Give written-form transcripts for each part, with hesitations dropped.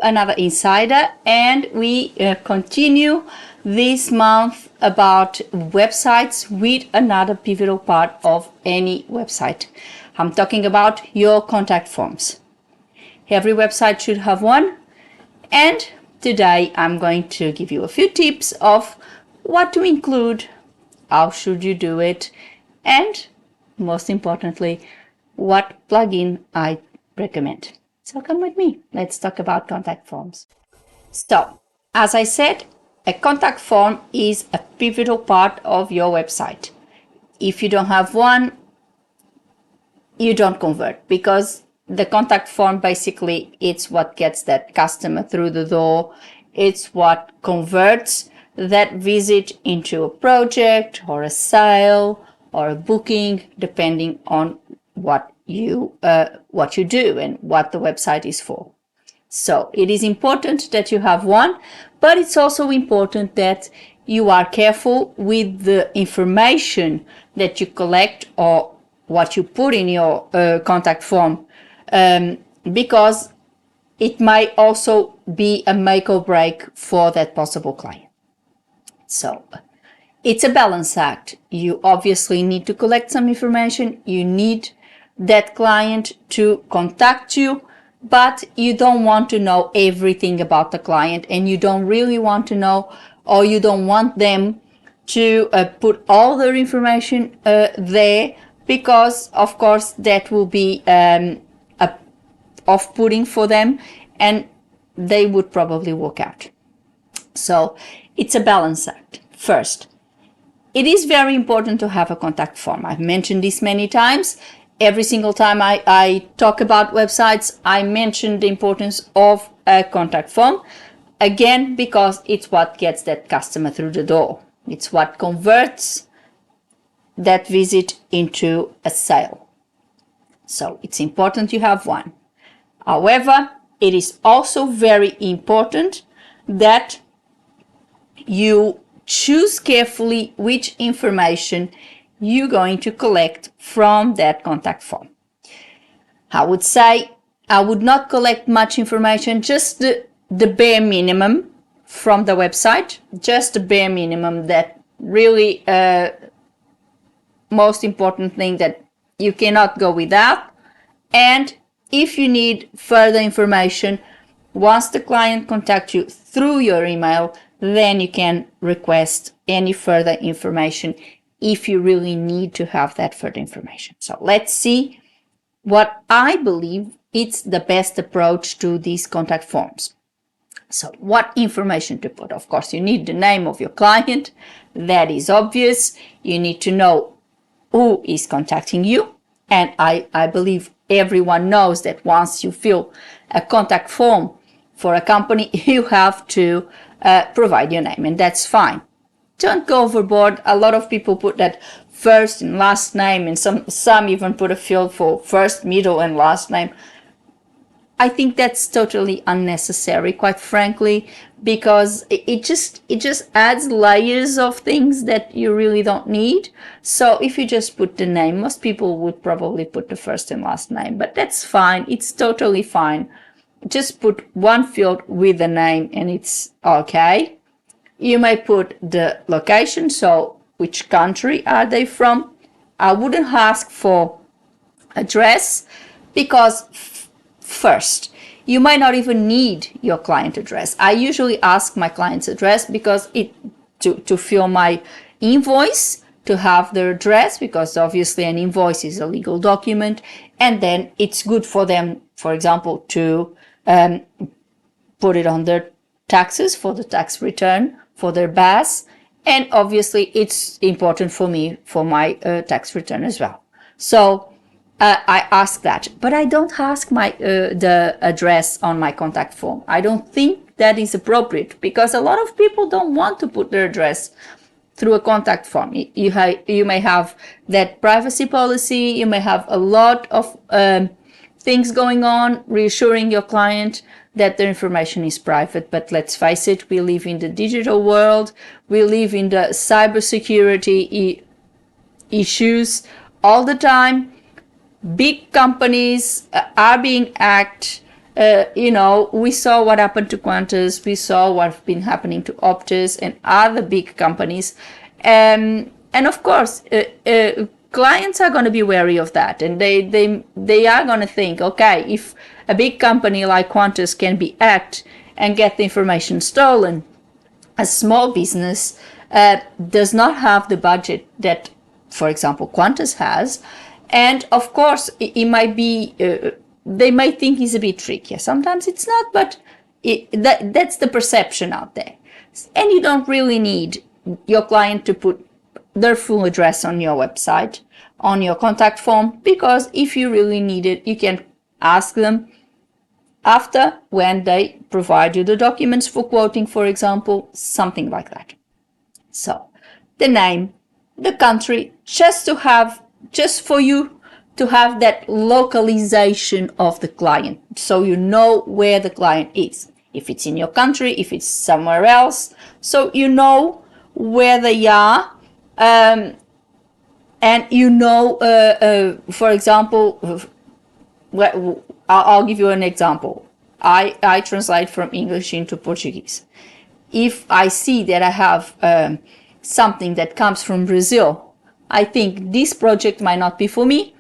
another insider, and we continue this month about websites with another pivotal part of any website. I'm talking about your contact forms. Every website should have one, and today I'm going to give you a few tips of what to include, how should you do it, and most importantly, what plugin I recommend. So come with me, let's talk about contact forms. So, as I said, a contact form is a pivotal part of your website. If you don't have one, you don't convert, because the contact form basically it's what gets that customer through the door. It's what converts that visit into a project or a sale or a booking, depending on what you do and what the website is for. So it is important that you have one, but it's also important that you are careful with the information that you collect or what you put in your contact form, because it might also be a make or break for that possible client. So it's a balance act. You obviously need to collect some information. You need that client to contact you, but you don't want to know everything about the client, and you don't really want to know, or you don't want them to put all their information there, because of course that will be off-putting for them and they would probably walk out. So it's a balance act. First, it is very important to have a contact form. I've mentioned this many times. Every single time I talk about websites, I mention the importance of a contact form. Again, because it's what gets that customer through the door. It's what converts that visit into a sale. So it's important you have one. However, it is also very important that you choose carefully which information you're going to collect from that contact form. I would say I would not collect much information, just the bare minimum from the website, just the bare minimum, that really most important thing that you cannot go without. And if you need further information, once the client contacts you through your email, then you can request any further information if you really need to have that further information. So let's see what I believe it's the best approach to these contact forms. So what information to put? Of course, you need the name of your client. That is obvious. You need to know who is contacting you. And I believe everyone knows that once you fill a contact form for a company, you have to provide your name, and that's fine. Don't go overboard. A lot of people put that first and last name, and some even put a field for first, middle, and last name. I think that's totally unnecessary, quite frankly, because it just adds layers of things that you really don't need. So if you just put the name, most people would probably put the first and last name, but that's fine. It's totally fine. Just put one field with the name and it's okay. You may put the location, so which country are they from. I wouldn't ask for address, because first, you might not even need your client address. I usually ask my client's address because to fill my invoice, to have their address, because obviously an invoice is a legal document, and then it's good for them, for example, to put it on their taxes, for the tax return, for their BAS, and obviously it's important for me for my tax return as well. So I ask that, but I don't ask the address on my contact form. I don't think that is appropriate, because a lot of people don't want to put their address through a contact form. You may have that privacy policy, you may have a lot of things going on, reassuring your client that their information is private. But let's face it, we live in the digital world, we live in the cybersecurity issues all the time. Big companies are being hacked. We saw what happened to Qantas, we saw what's been happening to Optus and other big companies. And of course, clients are going to be wary of that, and they are going to think, okay, if a big company like Qantas can be hacked and get the information stolen, a small business does not have the budget that, for example, Qantas has. And of course, it might be, they might think it's a bit trickier. Sometimes it's not, but that's the perception out there. And you don't really need your client to put their full address on your website, on your contact form, because if you really need it, you can ask them after, when they provide you the documents for quoting, for example, something like that. So the name, the country, just for you to have that localization of the client, so you know where the client is, if it's in your country, if it's somewhere else, so you know where they are. And for example, I'll give you an example. I translate from English into Portuguese. If I see that I have something that comes from Brazil, I think this project might not be for me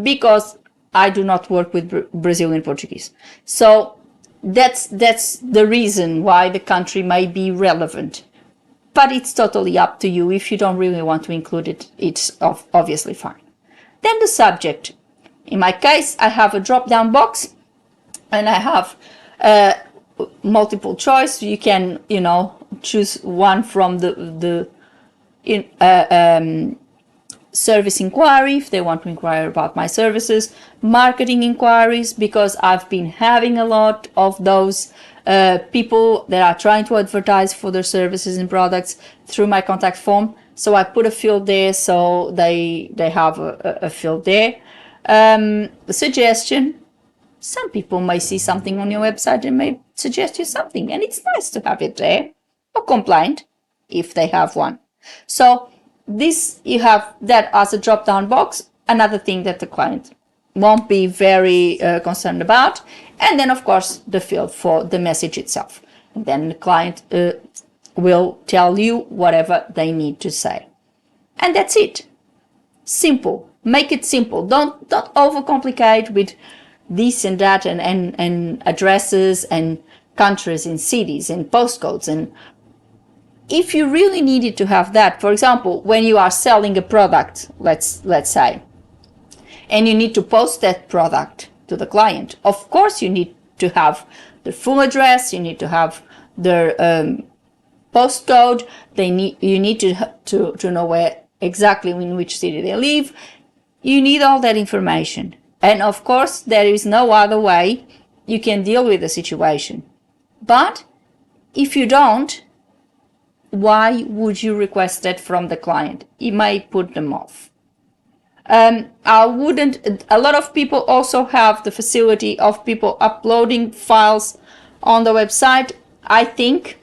because I do not work with Brazilian Portuguese. So that's the reason why the country might be relevant. But it's totally up to you. If you don't really want to include it, it's obviously fine. Then the subject. In my case, I have a drop-down box and I have multiple choice. You can, choose one from the service inquiry if they want to inquire about my services, marketing inquiries, because I've been having a lot of those people that are trying to advertise for their services and products through my contact form. So I put a field there, so they have a field there. Suggestion. Some people may see something on your website and may suggest you something, and it's nice to have it there. Or complaint, if they have one. So this, you have that as a drop-down box, another thing that the client won't be very concerned about. And then, of course, the field for the message itself. And then the client will tell you whatever they need to say. And that's it. Simple. Make it simple. Don't overcomplicate with this and that and addresses and countries and cities and postcodes. And if you really needed to have that, for example, when you are selling a product, let's say, and you need to post that product to the client, of course you need to have the full address, you need to have their postcode, you need to know where exactly in which city they live. You need all that information. And of course, there is no other way you can deal with the situation. But if you don't, why would you request that from the client? It may put them off. A lot of people also have the facility of people uploading files on the website. I think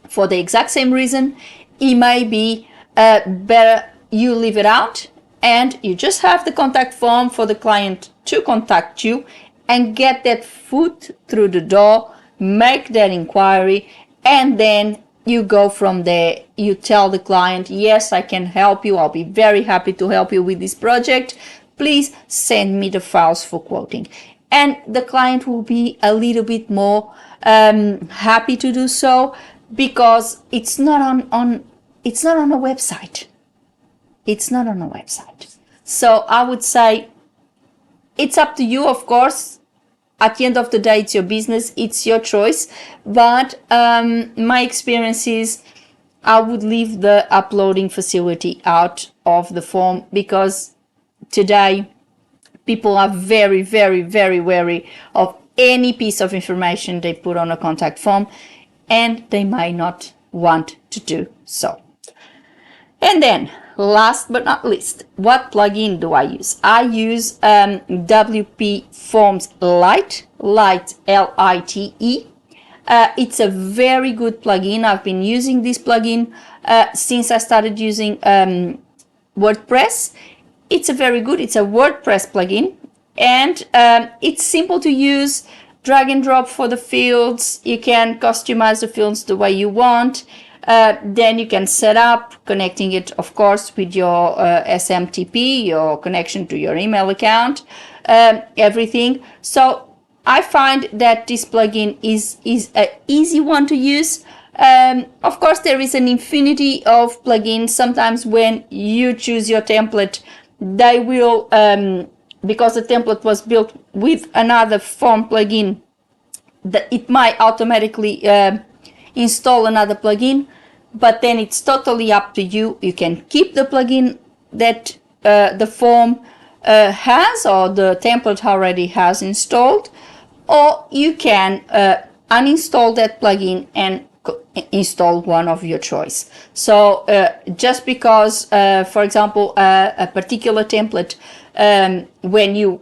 for the exact same reason, it may be better you leave it out and you just have the contact form for the client to contact you and get that foot through the door, make that inquiry, and then you go from there. You tell the client, yes, I can help you. I'll be very happy to help you with this project. Please send me the files for quoting. And the client will be a little bit more happy to do so, because it's not on a website. It's not on a website. So I would say it's up to you, of course. At the end of the day, it's your business, it's your choice. But my experience is I would leave the uploading facility out of the form, because today people are very, very, very wary of any piece of information they put on a contact form, and they might not want to do so. And then, last but not least, what plugin do I use? I use WP Forms Lite, Lite. It's a very good plugin. I've been using this plugin since I started using WordPress. It's a WordPress plugin, and it's simple to use. drag and drop for the fields. You can customize the fields the way you want. Then you can set up connecting it, of course, with your SMTP, your connection to your email account, everything. So I find that this plugin is an easy one to use. Of course, there is an infinity of plugins. Sometimes when you choose your template, they will, because the template was built with another form plugin, that it might automatically install another plugin, but then it's totally up to you. You can keep the plugin that the form has, or the template already has installed, or you can uninstall that plugin and install one of your choice. So just because, for example, a particular template, when you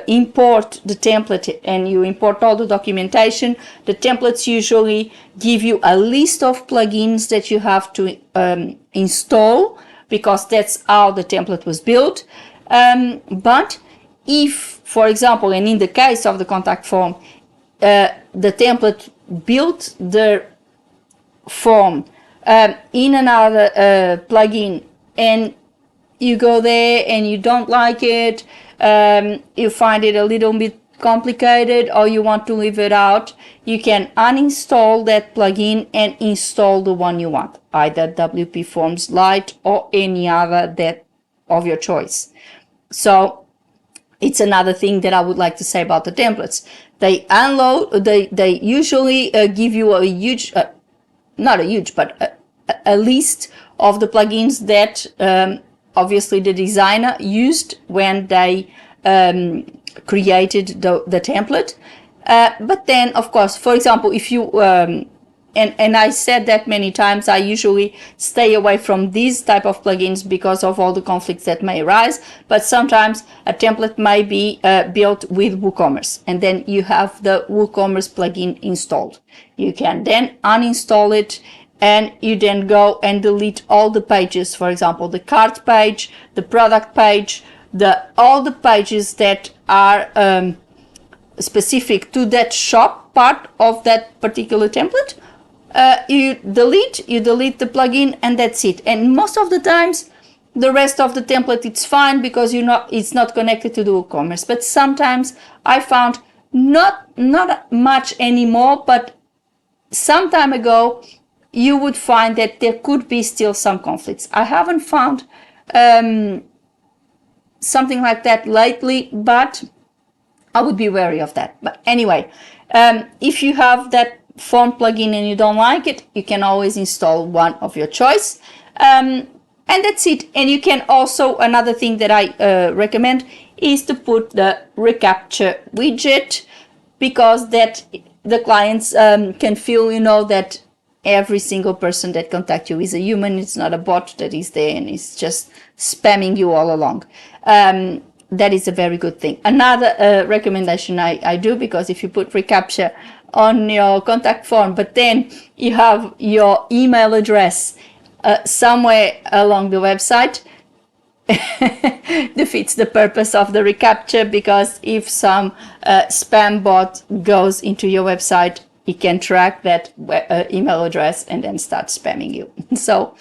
import the template and you import all the documentation, the templates usually give you a list of plugins that you have to install, because that's how the template was built. But if, for example, and in the case of the contact form, the template built the form in another plugin, and you go there and you don't like it, you find it a little bit complicated, or you want to leave it out, you can uninstall that plugin and install the one you want, either WP Forms Lite or any other that of your choice. So it's another thing that I would like to say about the templates. They usually give you a huge, not a huge, but a list of the plugins that obviously the designer used when they created the template. But then, of course, for example, if you and I said that many times, I usually stay away from these type of plugins because of all the conflicts that may arise. But sometimes a template may be built with WooCommerce, and then you have the WooCommerce plugin installed. You can then uninstall it, and you then go and delete all the pages. For example, the cart page, the product page, all the pages that are specific to that shop part of that particular template. You delete the plugin, and that's it. And most of the times, the rest of the template, it's fine because it's not connected to the WooCommerce. But sometimes I found, not much anymore, but some time ago, you would find that there could be still some conflicts. I haven't found something like that lately, but I would be wary of that. But anyway, if you have that form plugin and you don't like it, you can always install one of your choice, and that's it. And you can also, another thing that I recommend is to put the reCAPTCHA widget, because that the clients can feel, that every single person that contacts you is a human. It's not a bot that is there and is just spamming you all along. That is a very good thing. Another recommendation I do, because if you put reCAPTCHA on your contact form, but then you have your email address somewhere along the website, defeats the purpose of the reCAPTCHA, because if some spam bot goes into your website, it can track that email address and then start spamming you. So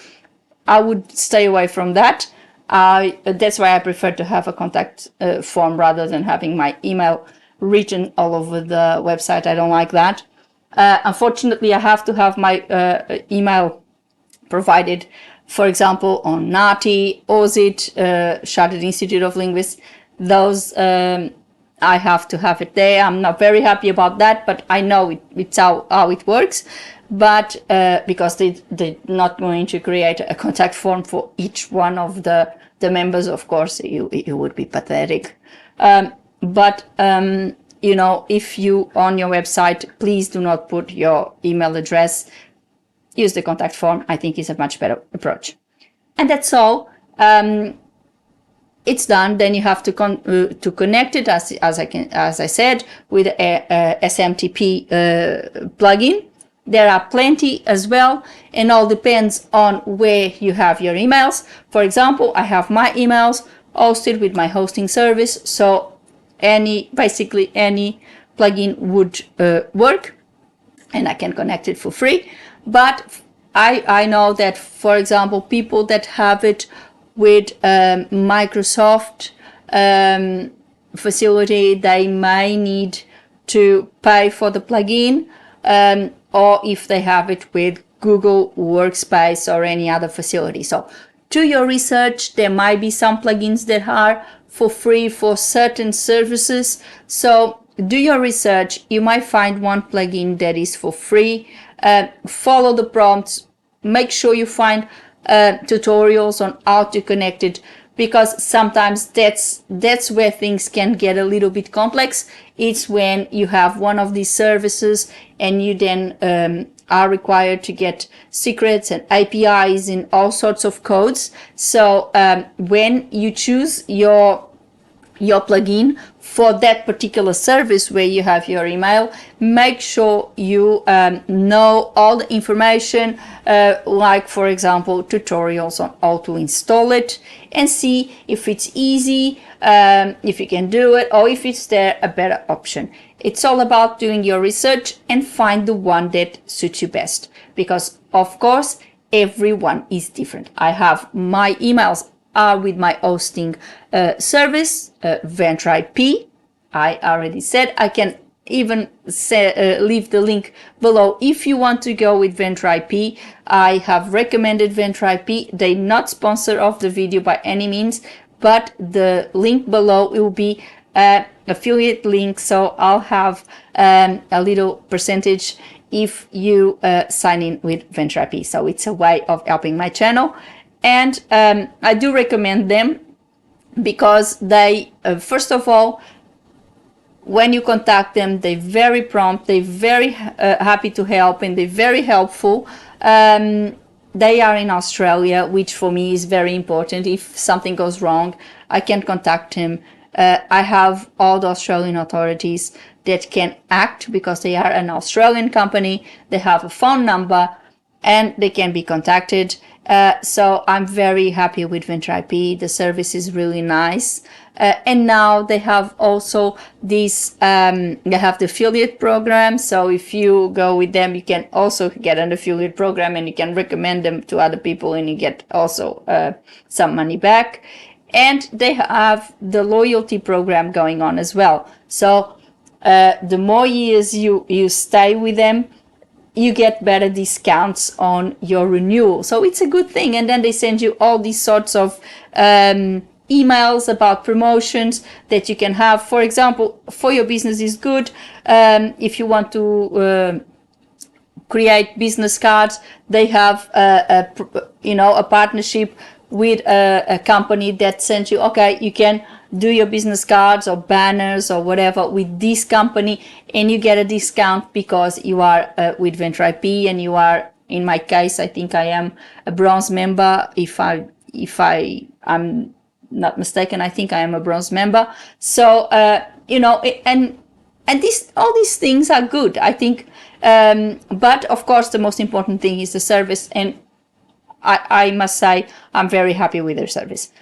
I would stay away from that. That's why I prefer to have a contact form rather than having my email written all over the website. I don't like that. Unfortunately, I have to have my email provided, for example, on NATI, OSIT, Chartered Institute of Linguists. Those I have to have it there. I'm not very happy about that, but I know it's how it works. But because they're not going to create a contact form for each one of the members, of course, it would be pathetic. But if you on your website, please do not put your email address. Use the contact form. I think is a much better approach. And that's all. It's done. Then you have to connect it, as I said, with a SMTP plugin. There are plenty as well, and all depends on where you have your emails. For example, I have my emails hosted with my hosting service, so basically any plugin would work, and I can connect it for free. But I know that, for example, people that have it with Microsoft facility, they may need to pay for the plugin, or if they have it with Google Workspace or any other facility. So do your research. There might be some plugins that are for free for certain services. So do your research. You might find one plugin that is for free. Follow the prompts. Make sure you find tutorials on how to connect it, because sometimes that's where things can get a little bit complex. It's when you have one of these services and you then are required to get secrets and APIs and all sorts of codes. So when you choose your plugin for that particular service where you have your email, make sure you know all the information, like, for example, tutorials on how to install it, and see if it's easy, if you can do it, or if it's there a better option. It's all about doing your research and find the one that suits you best, because of course everyone is different. I have my emails are with my hosting service, VentureIP. I already said. I can even leave the link below if you want to go with VentureIP. I have recommended VentureIP. They're not sponsor of the video by any means, but the link below will be affiliate link, so I'll have a little percentage if you sign in with VentureIP. So it's a way of helping my channel. And I do recommend them because they, first of all, when you contact them, they're very prompt, they're very happy to help, and they're very helpful. They are in Australia, which for me is very important. If something goes wrong, I can contact him. I have all the Australian authorities that can act because they are an Australian company. They have a phone number and they can be contacted. So I'm very happy with VentureIP. The service is really nice. And now they have also this, they have the affiliate program. So if you go with them, you can also get an affiliate program and you can recommend them to other people and you get also some money back. And they have the loyalty program going on as well. So the more years you stay with them, you get better discounts on your renewal. So it's a good thing. And then they send you all these sorts of emails about promotions that you can have. For example, for your business is good. If you want to create business cards, they have a partnership with a company that sends you, okay, you can do your business cards or banners or whatever with this company, and you get a discount because you are with VentureIP, and you are, in my case, I think I am a bronze member. If I'm not mistaken, I think I am a bronze member. So and all these things are good, I think. But of course, the most important thing is the service, and I must say I'm very happy with their service.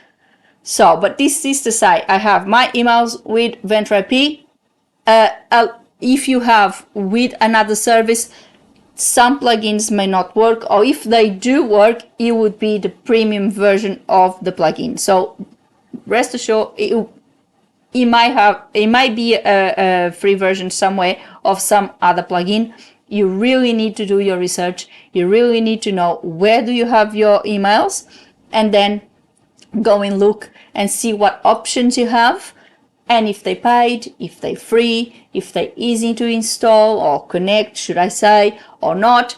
So, but this is to say, I have my emails with VentureIP. If you have with another service, some plugins may not work, or if they do work, it would be the premium version of the plugin. So rest assured, it might be a free version somewhere of some other plugin. You really need to do your research. You really need to know where do you have your emails, and then go and look and see what options you have, and if they paid, if they free, if they easy to install or connect, should I say, or not,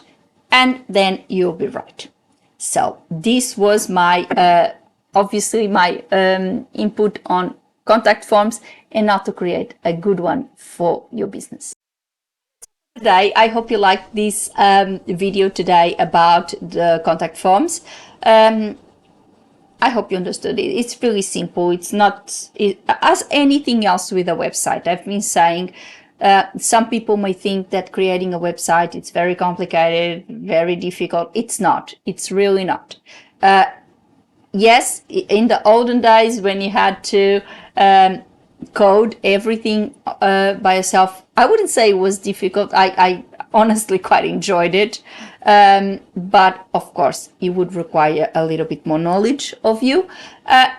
and then you'll be right. So this was my obviously my input on contact forms and how to create a good one for your business. Today, I hope you liked this video today about the contact forms. I hope you understood it. It's really simple. It's not as anything else with a website. I've been saying some people may think that creating a website, it's very complicated, very difficult. It's not. It's really not. Yes, in the olden days when you had to code everything by yourself. I wouldn't say it was difficult. I honestly quite enjoyed it. But of course, it would require a little bit more knowledge of you.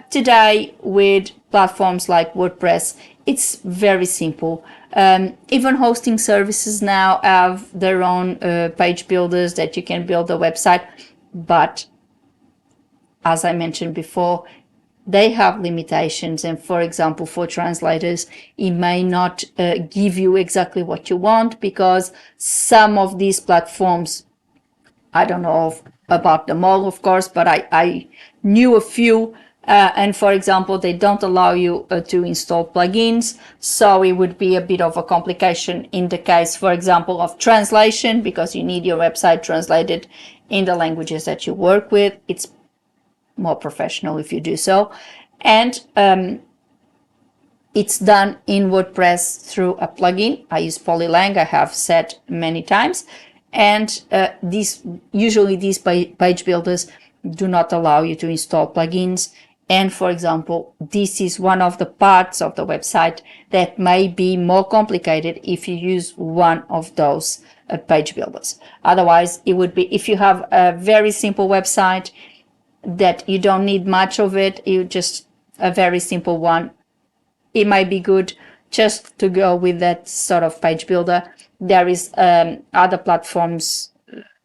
Today, with platforms like WordPress, it's very simple. Even hosting services now have their own page builders that you can build a website. But as I mentioned before, they have limitations, and for example, for translators, it may not give you exactly what you want, because some of these platforms, I don't know about them all, of course, but I knew a few, and for example, they don't allow you to install plugins, so it would be a bit of a complication in the case, for example, of translation, because you need your website translated in the languages that you work with. It's more professional if you do so. And it's done in WordPress through a plugin. I use Polylang, I have said many times. And usually these page builders do not allow you to install plugins. And for example, this is one of the parts of the website that may be more complicated if you use one of those page builders. Otherwise, it would be, if you have a very simple website that you don't need much of it, you just a very simple one, it might be good just to go with that sort of page builder. There is other platforms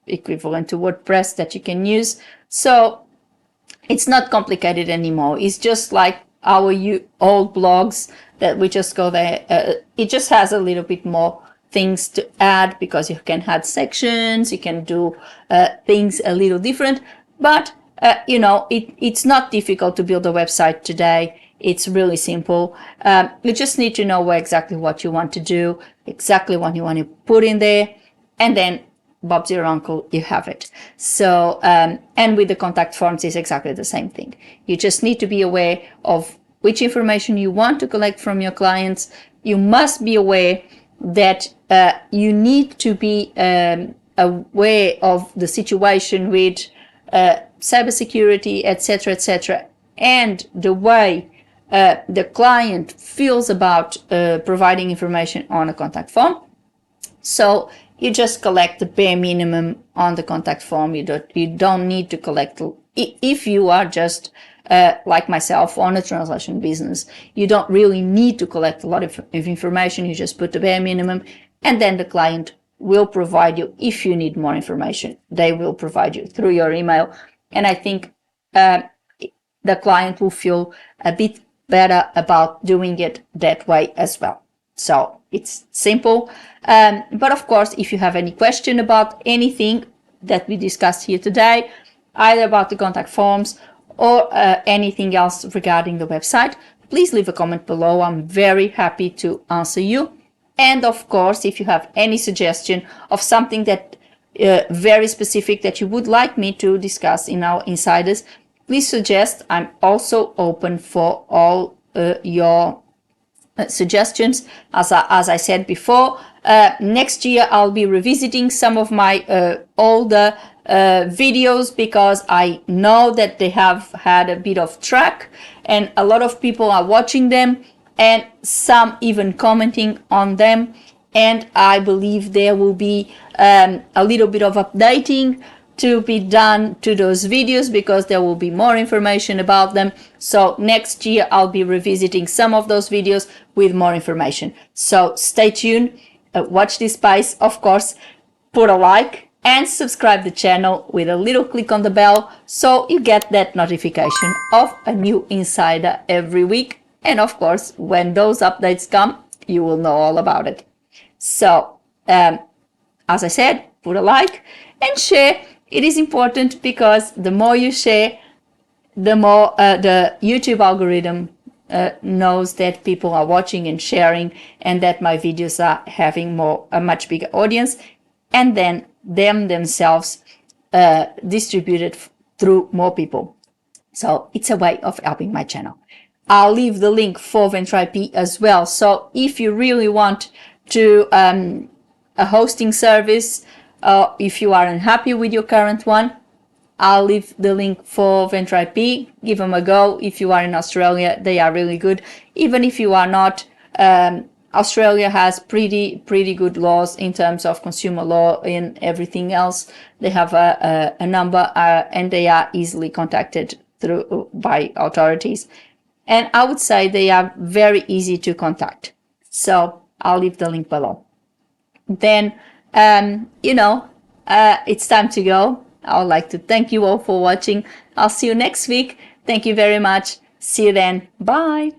equivalent to WordPress that you can use, so it's not complicated anymore. It's just like our old blogs that we just go there. It just has a little bit more things to add, because you can add sections, you can do things a little different, but it's not difficult to build a website today. It's really simple. You just need to know exactly what you want to do, exactly what you want to put in there, and then Bob's your uncle, you have it. So, and with the contact forms, it's exactly the same thing. You just need to be aware of which information you want to collect from your clients. You must be aware that you need to be aware of the situation with cybersecurity, etc., and the way the client feels about providing information on a contact form. So you just collect the bare minimum on the contact form. You don't need to collect, if you are just like myself on a translation business, you don't really need to collect a lot of information. You just put the bare minimum, and then the client will provide you, if you need more information, they will provide you through your email. And I think the client will feel a bit better about doing it that way as well. So it's simple. But of course, if you have any question about anything that we discussed here today, either about the contact forms or anything else regarding the website, please leave a comment below. I'm very happy to answer you. And of course, if you have any suggestion of something that very specific that you would like me to discuss in our Insiders, please suggest. I'm also open for all your suggestions. As I said before, next year I'll be revisiting some of my older videos, because I know that they have had a bit of track and a lot of people are watching them, and some even commenting on them. And I believe there will be a little bit of updating to be done to those videos, because there will be more information about them. So next year I'll be revisiting some of those videos with more information. So stay tuned, watch this space, of course, put a like and subscribe the channel with a little click on the bell, so you get that notification of a new Insider every week. And of course, when those updates come, you will know all about it. So, as I said, put a like and share. It is important, because the more you share, the more the YouTube algorithm knows that people are watching and sharing, and that my videos are having a much bigger audience, and then themselves distributed through more people. So it's a way of helping my channel. I'll leave the link for Ventrip as well. So if you really want to a hosting service, if you are unhappy with your current one, I'll leave the link for Venture IP. Give them a go. If you are in Australia, they are really good. Even if you are not, Australia has pretty good laws in terms of consumer law and everything else. They have a number and they are easily contacted through by authorities. And I would say they are very easy to contact. So I'll leave the link below. Then, it's time to go. I would like to thank you all for watching. I'll see you next week. Thank you very much. See you then. Bye.